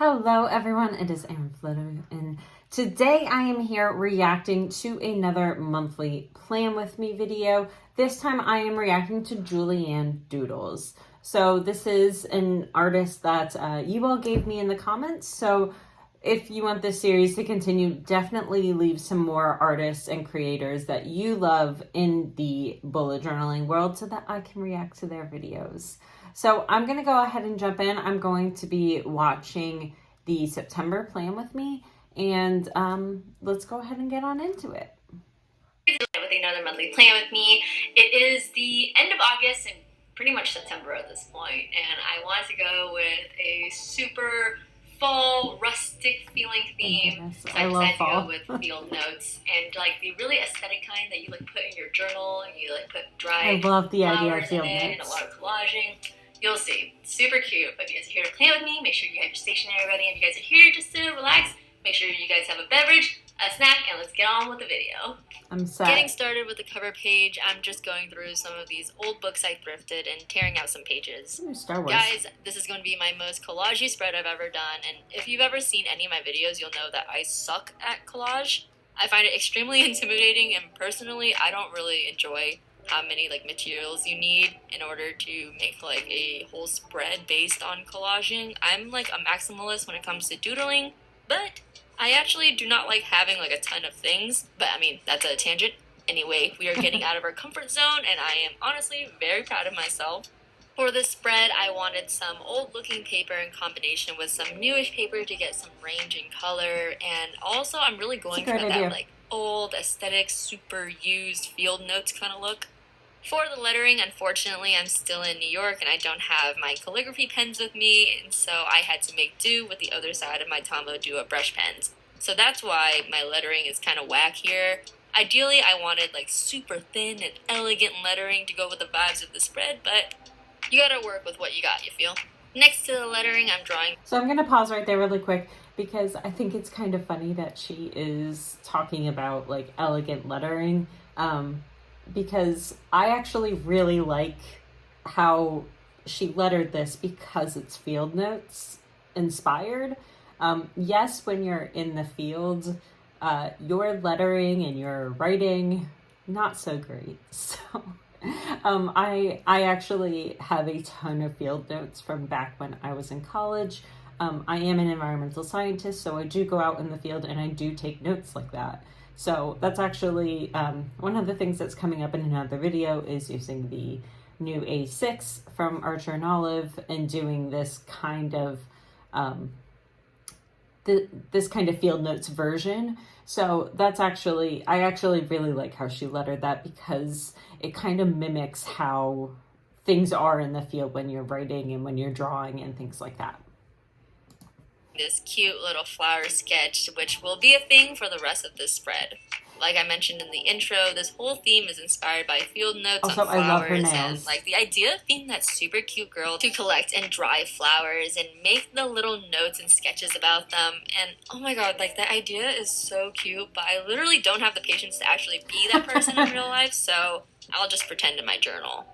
Hello everyone, it is Erin Floto, and today I am here reacting to another monthly Plan With Me video. This time I am reacting to Julianne Doodles. So this is an artist that you all gave me in the comments, so if you want this series to continue, definitely leave some more artists and creators that you love in the bullet journaling world so that I can react to their videos. So I'm going to go ahead and jump in. I'm going to be watching the September Plan With Me, and let's go ahead and get on into it. With another monthly Plan With Me. It is the end of August and pretty much September at this point, and I wanted to go with a super fall, rustic feeling theme. So I decided to go with field notes and like the really aesthetic kind that you like put in your journal and you like put dry flowers in it and a lot of collaging. You'll see. Super cute. But if you guys are here to plan with me, make sure you have your stationery ready. If you guys are here just to relax, make sure you guys have a beverage, a snack, and let's get on with the video. I'm sad. Getting started with the cover page, I'm just going through some of these old books I thrifted and tearing out some pages. Ooh, Star Wars. Guys, this is going to be my most collage-y spread I've ever done, and if you've ever seen any of my videos, you'll know that I suck at collage. I find it extremely intimidating, and personally, I don't really enjoy how many like materials you need in order to make like a whole spread based on collaging. I'm like a maximalist when it comes to doodling, but I actually do not like having like a ton of things. But I mean, that's a tangent. Anyway, we are getting out of our comfort zone, and I am honestly very proud of myself. For this spread, I wanted some old looking paper in combination with some newish paper to get some range in color, and also I'm really going for that like old aesthetic, super used field notes kind of look. For the lettering, unfortunately, I'm still in New York and I don't have my calligraphy pens with me, and so I had to make do with the other side of my Tombow Duo brush pens. So that's why my lettering is kind of whack here. Ideally, I wanted like super thin and elegant lettering to go with the vibes of the spread, but you gotta work with what you got, you feel? Next to the lettering, I'm drawing. So I'm gonna pause right there really quick because I think it's kind of funny that she is talking about like elegant lettering. Because I actually really like how she lettered this because it's field notes inspired. Yes, when you're in the field, your lettering and your writing, not so great. So I actually have a ton of field notes from back when I was in college. I am an environmental scientist, so I do go out in the field and I do take notes like that. So that's actually one of the things that's coming up in another video is using the new A6 from Archer and Olive and doing this kind of this kind of field notes version. So that's actually, I actually really like how she lettered that because it kind of mimics how things are in the field when you're writing and when you're drawing and things like that. This cute little flower sketch, which will be a thing for the rest of this spread. Like I mentioned in the intro, this whole theme is inspired by field notes on flowers and like the idea of being that super cute girl to collect and dry flowers and make the little notes and sketches about them. And oh my god, like that idea is so cute, but I literally don't have the patience to actually be that person in real life, so I'll just pretend in my journal.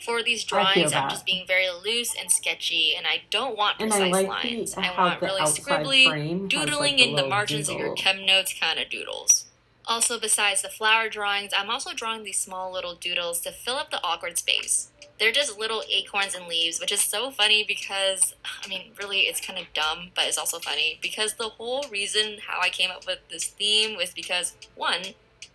For these drawings, I'm just being very loose and sketchy, and I don't want precise lines. I want really scribbly, doodling in the margins of your chem notes kind of doodles. Also, besides the flower drawings, I'm also drawing these small little doodles to fill up the awkward space. They're just little acorns and leaves, which is so funny because, I mean, really, it's kind of dumb, but it's also funny because the whole reason how I came up with this theme was because, one,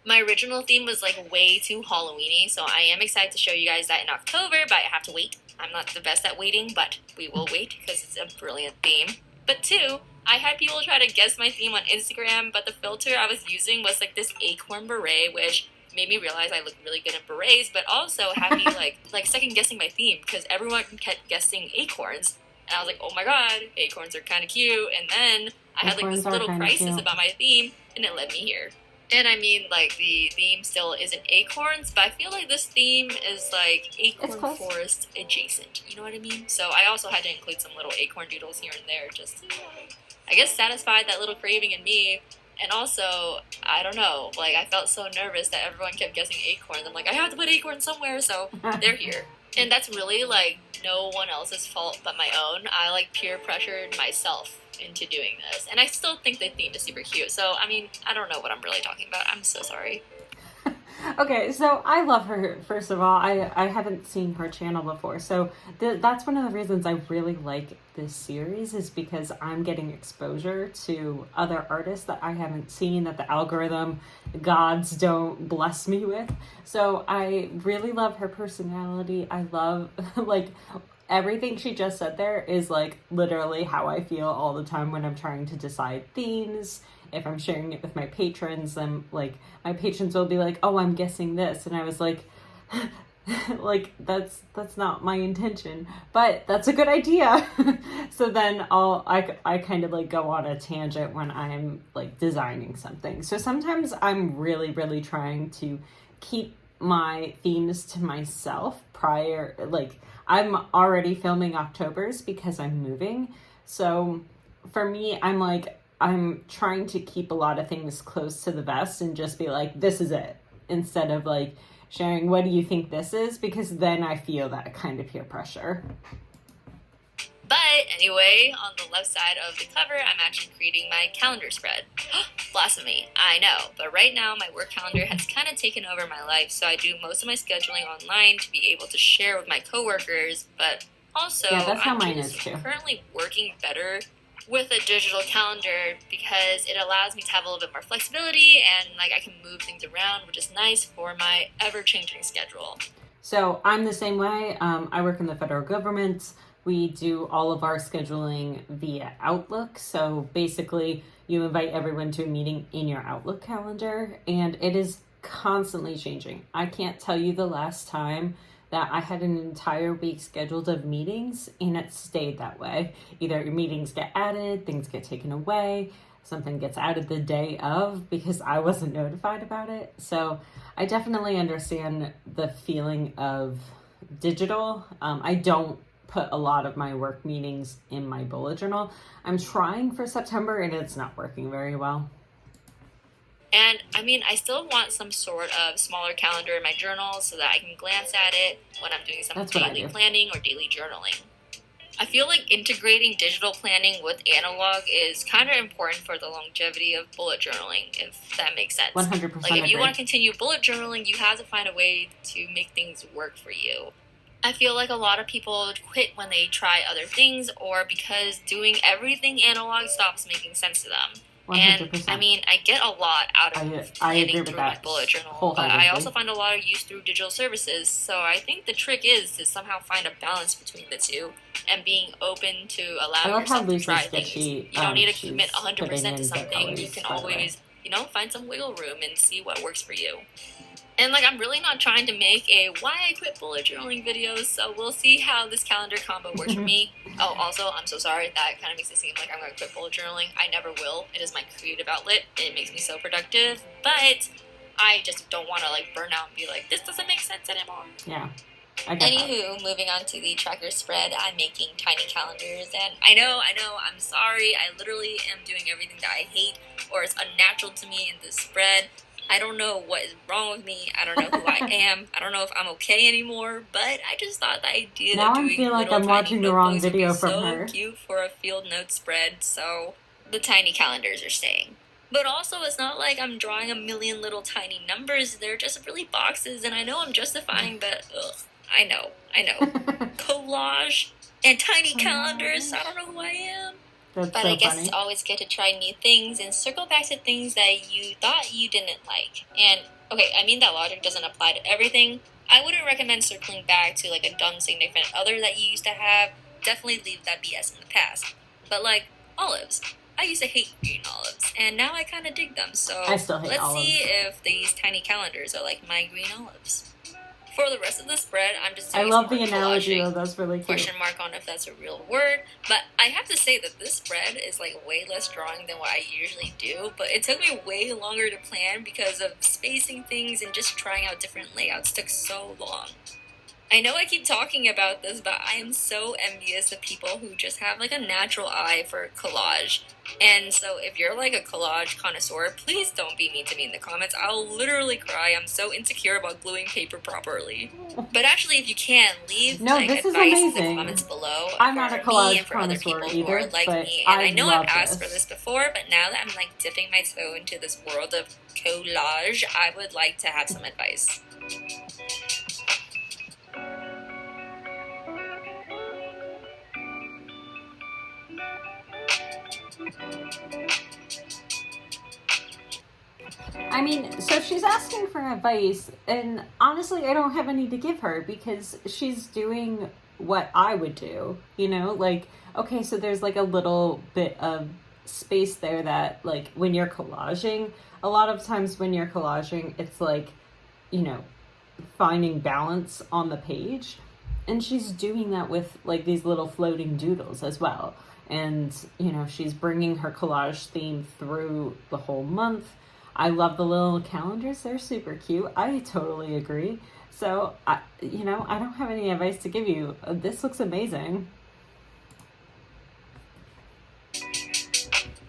my original theme was like way too Halloween-y, so I am excited to show you guys that in October, but I have to wait. I'm not the best at waiting, but we will wait because it's a brilliant theme. But two, I had people try to guess my theme on Instagram, but the filter I was using was like this acorn beret, which made me realize I look really good in berets, but also had me like second guessing my theme because everyone kept guessing acorns. And I was like, oh my god, acorns are kind of cute. And then I had like this little crisis about my theme, and it led me here. And I mean, like, the theme still isn't acorns, but I feel like this theme is, like, acorn forest adjacent. You know what I mean? So I also had to include some little acorn doodles here and there just to, I guess, satisfy that little craving in me. And also, I don't know, like, I felt so nervous that everyone kept guessing acorns. I'm like, I have to put acorns somewhere, so they're here. And that's really, like, no one else's fault but my own. I, like, peer pressured myself into doing this. And I still think the theme is super cute. So, I mean, I don't know what I'm really talking about. I'm so sorry. Okay, so I love her, first of all. I haven't seen her channel before. So that's one of the reasons I really like this series, is because I'm getting exposure to other artists that I haven't seen, that the algorithm gods don't bless me with. So I really love her personality. I love, like, everything she just said there is, like, literally how I feel all the time when I'm trying to decide themes. If I'm sharing it with my patrons, then, like, my patrons will be like, oh, I'm guessing this. And I was like, like, that's not my intention, but that's a good idea. So then I kind of, like, go on a tangent when I'm, like, designing something. So sometimes I'm really, really trying to keep my themes to myself prior, like, I'm already filming October's because I'm moving. So for me, I'm trying to keep a lot of things close to the vest and just be like, this is it, instead of, like, sharing, what do you think this is? Because then I feel that kind of peer pressure. But anyway, on the left side of the cover, I'm actually creating my calendar spread. Blasphemy, I know. But right now, my work calendar has kind of taken over my life, so I do most of my scheduling online to be able to share with my coworkers. But also, yeah, that's how I'm mine is too. Currently working better with a digital calendar because it allows me to have a little bit more flexibility, and, like, I can move things around, which is nice for my ever-changing schedule. So I'm the same way. I work in the federal government. We do all of our scheduling via Outlook. So basically, you invite everyone to a meeting in your Outlook calendar, and it is constantly changing. I can't tell you the last time that I had an entire week scheduled of meetings, and it stayed that way. Either your meetings get added, things get taken away, something gets added the day of because I wasn't notified about it. So I definitely understand the feeling of digital. I don't put a lot of my work meetings in my bullet journal. I'm trying for September, and it's not working very well. And, I mean, I still want some sort of smaller calendar in my journal so that I can glance at it when I'm doing some daily planning or daily journaling. I feel like integrating digital planning with analog is kind of important for the longevity of bullet journaling, if that makes sense. 100% Like, if you want to continue bullet journaling, you have to find a way to make things work for you. I feel like a lot of people quit when they try other things, or because doing everything analog stops making sense to them. 100%. And, I mean, I get a lot out of planning through my bullet journal, but I also find a lot of use through digital services, so I think the trick is to somehow find a balance between the two, and being open to allowing yourself to try things. You don't need to commit 100% to something. You can always, find some wiggle room and see what works for you. And, like, I'm really not trying to make a why I quit bullet journaling videos, so we'll see how this calendar combo works for me. Oh, also, I'm so sorry, that kind of makes it seem like I'm going to quit bullet journaling. I never will. It is my creative outlet. It makes me so productive, but I just don't want to, like, burn out and be like, this doesn't make sense anymore. Yeah. Anywho, moving on to the tracker spread, I'm making tiny calendars, and I know, I'm sorry, I literally am doing everything that I hate, or is unnatural to me in this spread. I don't know what is wrong with me. I don't know who I am. I don't know if I'm okay anymore. But I just thought the idea now of doing I feel like I'm tiny watching the wrong video from so her. Cute for a field note spread. So the tiny calendars are staying. But also, it's not like I'm drawing a million little tiny numbers. They're just really boxes, and I know I'm justifying, but I know. Collage and tiny calendars. I don't know who I am. That's but so I guess funny. It's always good to try new things and circle back to things that you thought you didn't like. And, okay, I mean that logic doesn't apply to everything. I wouldn't recommend circling back to, like, a dumb significant other that you used to have. Definitely leave that BS in the past. But, like, olives. I used to hate green olives, and now I kind of dig them. So I still hate let's olives. see if these tiny calendars are like my green olives. For the rest of the spread, I'm just doing I love the analogy, though. That's really cute. Question mark on if that's a real word. But I have to say that this spread is, like, way less drawing than what I usually do. But it took me way longer to plan because of spacing things and just trying out different layouts took so long. I know I keep talking about this, but I am so envious of people who just have like a natural eye for collage. And so if you're like a collage connoisseur, please don't be mean to me in the comments. I'll literally cry. I'm so insecure about gluing paper properly. But actually, if you can, leave advice in the comments below. I'm not a collage and for other people either, who are like me. And I know I've asked for this before, but now that I'm like dipping my toe into this world of collage, I would like to have some advice. I mean, so she's asking for advice, and honestly, I don't have any to give her because she's doing what I would do, you know? Like, okay, so there's like a little bit of space there that, like, when you're collaging, a lot of times when you're collaging, it's like, you know, finding balance on the page. And she's doing that with, like, these little floating doodles as well. And, you know, she's bringing her collage theme through the whole month. I love the little calendars. They're super cute. I totally agree. So, I don't have any advice to give you. This looks amazing.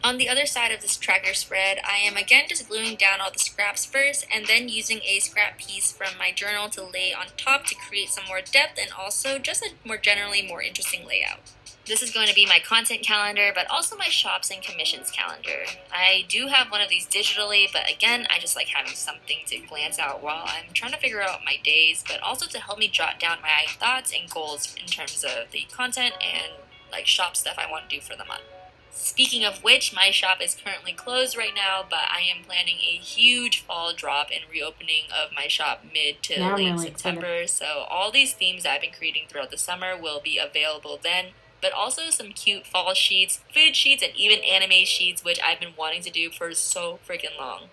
On the other side of this tracker spread, I am again just gluing down all the scraps first and then using a scrap piece from my journal to lay on top to create some more depth and also just a more interesting layout. This is going to be my content calendar, but also my shops and commissions calendar. I do have one of these digitally, but again, I just like having something to glance out while I'm trying to figure out my days, but also to help me jot down my thoughts and goals in terms of the content and like shop stuff I want to do for the month. Speaking of which, my shop is currently closed right now, but I am planning a huge fall drop and reopening of my shop mid to late September. So all these themes I've been creating throughout the summer will be available then, but also some cute fall sheets, food sheets, and even anime sheets, which I've been wanting to do for so freaking long.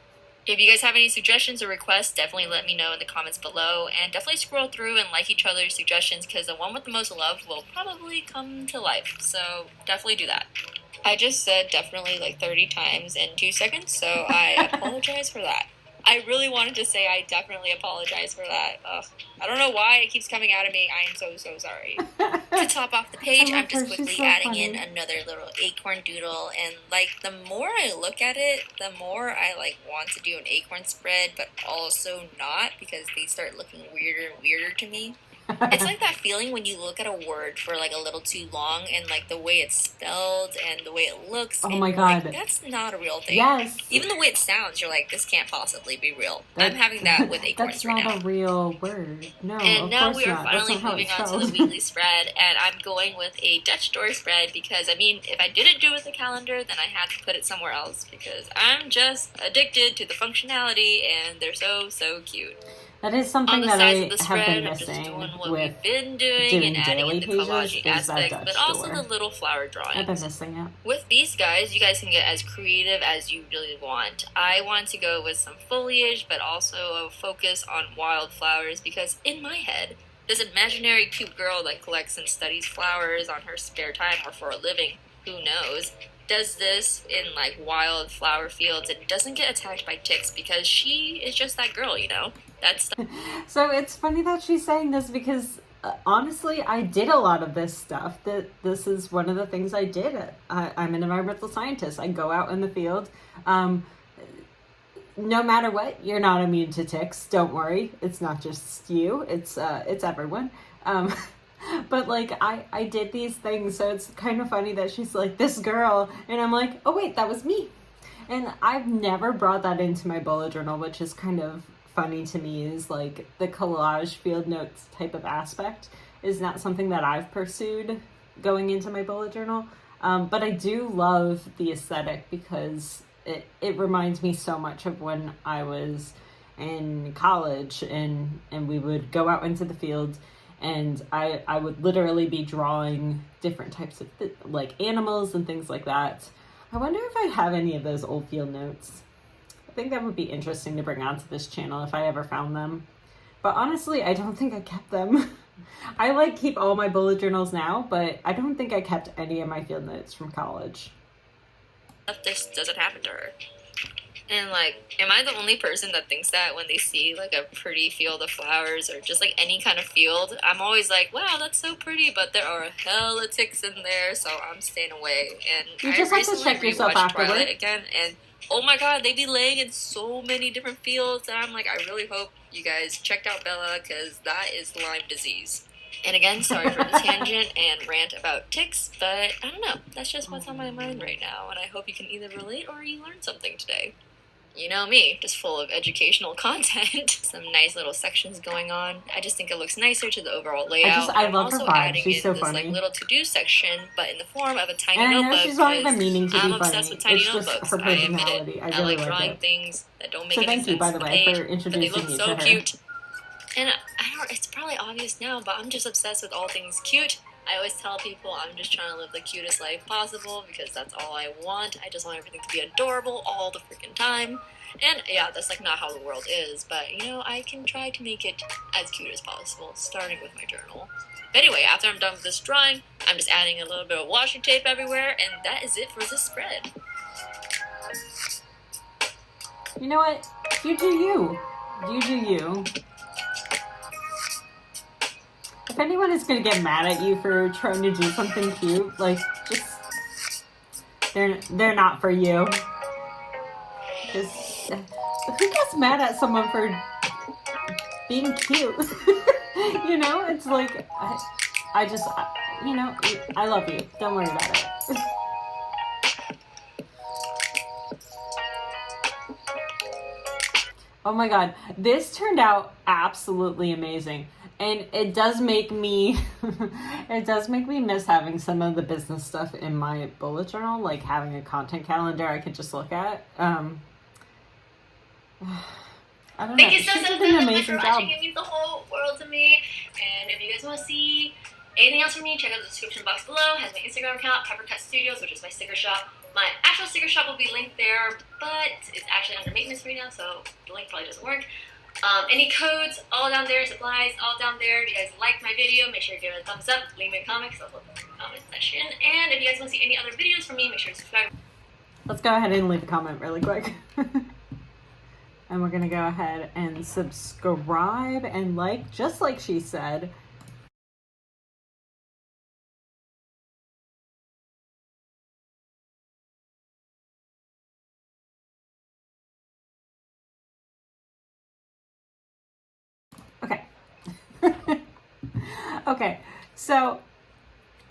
If you guys have any suggestions or requests, definitely let me know in the comments below, and definitely scroll through and like each other's suggestions because the one with the most love will probably come to life, so definitely do that. I just said definitely like 30 times in 2 seconds, so I apologize for that. I really wanted to say I definitely apologize for that. Ugh. I don't know why it keeps coming out of me. I am so sorry. To top off the page, I'm just quickly adding in another little acorn doodle, and like the more I look at it, the more I like want to do an acorn spread, but also not because they start looking weirder and weirder to me. It's like that feeling when you look at a word for like a little too long and like the way it's spelled and the way it looks. Oh my god. Like, that's not a real thing. Yes. Even the way it sounds, you're like, this can't possibly be real. I'm having that with acorns right now. That's not a real word. No, and now we are not. finally moving on to the weekly spread, and I'm going with a Dutch door spread because, I mean, if I didn't do it with the calendar, then I had to put it somewhere else because I'm just addicted to the functionality and they're so cute. That is something that I have been missing with doing and adding in the collaging aspect, but also the little flower drawings. I've been missing it. With these guys, you guys can get as creative as you really want. I want to go with some foliage, but also a focus on wildflowers because in my head, this imaginary cute girl that collects and studies flowers on her spare time or for a living, who knows, does this in like wildflower fields and doesn't get attacked by ticks because she is just that girl, you know? So it's funny that she's saying this because honestly, I did a lot of this stuff. This is one of the things I did. I'm an environmental scientist. I go out in the field. No matter what, you're not immune to ticks. Don't worry. It's not just you. It's everyone. But like I did these things, so it's kind of funny that she's like, this girl, and I'm like, oh wait, that was me. And I've never brought that into my bullet journal, which is kind of funny to me, is like the collage field notes type of aspect is not something that I've pursued going into my bullet journal. But I do love the aesthetic because it reminds me so much of when I was in college and we would go out into the field and I would literally be drawing different types of like animals and things like that. I wonder if I have any of those old field notes. I think that would be interesting to bring onto this channel if I ever found them. But honestly, I don't think I kept them. I like keep all my bullet journals now, but I don't think I kept any of my field notes from college. This doesn't happen to her. And, like, am I the only person that thinks that when they see, like, a pretty field of flowers or just, like, any kind of field? I'm always like, wow, that's so pretty, but there are hella ticks in there, so I'm staying away. And you just have to check yourself afterward. Twilight again, and oh my god, they be laying in so many different fields, and I'm like, I really hope you guys checked out Bella, because that is Lyme disease. And again, sorry for the tangent and rant about ticks, but I don't know. That's just what's on my mind right now, and I hope you can either relate or you learned something today. You know me, just full of educational content. Some nice little sections going on. I just think it looks nicer to the overall layout. I love her vibe. She's so funny. Like little to-do section, but in the form of a tiny notebook. And I know she's not even meaning to be funny. I'm obsessed with tiny notebooks. Just her personality. I really like drawing it. Things that don't make any sense. So thank you, by the way, for introducing me to her. They look so cute. And it's probably obvious now, but I'm just obsessed with all things cute. I always tell people I'm just trying to live the cutest life possible because that's all I want. I just want everything to be adorable all the freaking time. And yeah, that's like not how the world is, but you know, I can try to make it as cute as possible, starting with my journal. But anyway, after I'm done with this drawing, I'm just adding a little bit of washi tape everywhere, and that is it for this spread. You know what? You do you. You do you. If anyone is going to get mad at you for trying to do something cute, like, just, they're not for you. Because who gets mad at someone for being cute? You know, it's like, you know, I love you. Don't worry about it. Oh my god, this turned out absolutely amazing. And it does make me miss having some of the business stuff in my bullet journal, like having a content calendar I could just look at. I don't know. Thank you so much for watching. It means the whole world to me. And if you guys want to see anything else from me, check out the description box below. It has my Instagram account, Peppercut Studios, which is my sticker shop. My actual sticker shop will be linked there, but it's actually under maintenance right now, so the link probably doesn't work. Any codes, all down there, supplies, all down there. If you guys liked my video, make sure to give it a thumbs up, leave me a comment, because I'll put it in the comment section. And if you guys want to see any other videos from me, make sure to subscribe. Let's go ahead and leave a comment really quick. And we're going to go ahead and subscribe and like, just like she said. Okay. Okay, so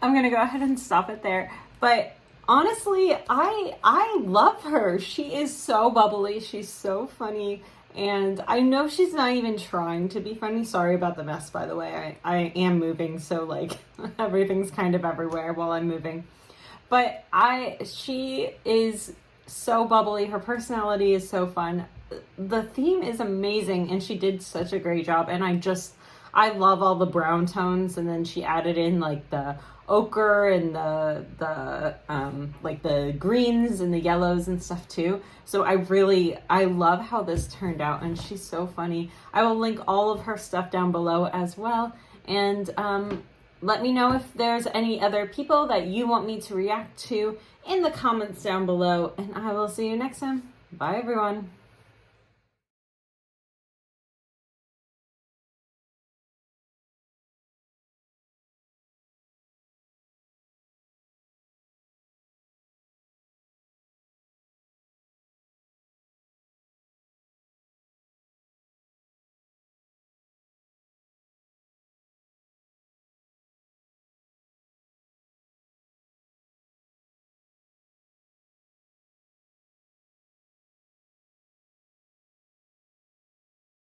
I'm going to go ahead and stop it there. But honestly, I love her. She is so bubbly. She's so funny. And I know she's not even trying to be funny. Sorry about the mess, by the way. I am moving, so like everything's kind of everywhere while I'm moving. But she is so bubbly. Her personality is so fun. The theme is amazing, and she did such a great job. And I love all the brown tones, and then she added in like the ochre and the like the greens and the yellows and stuff too. So I love how this turned out, and she's so funny. I will link all of her stuff down below as well, and let me know if there's any other people that you want me to react to in the comments down below, and I will see you next time. Bye everyone.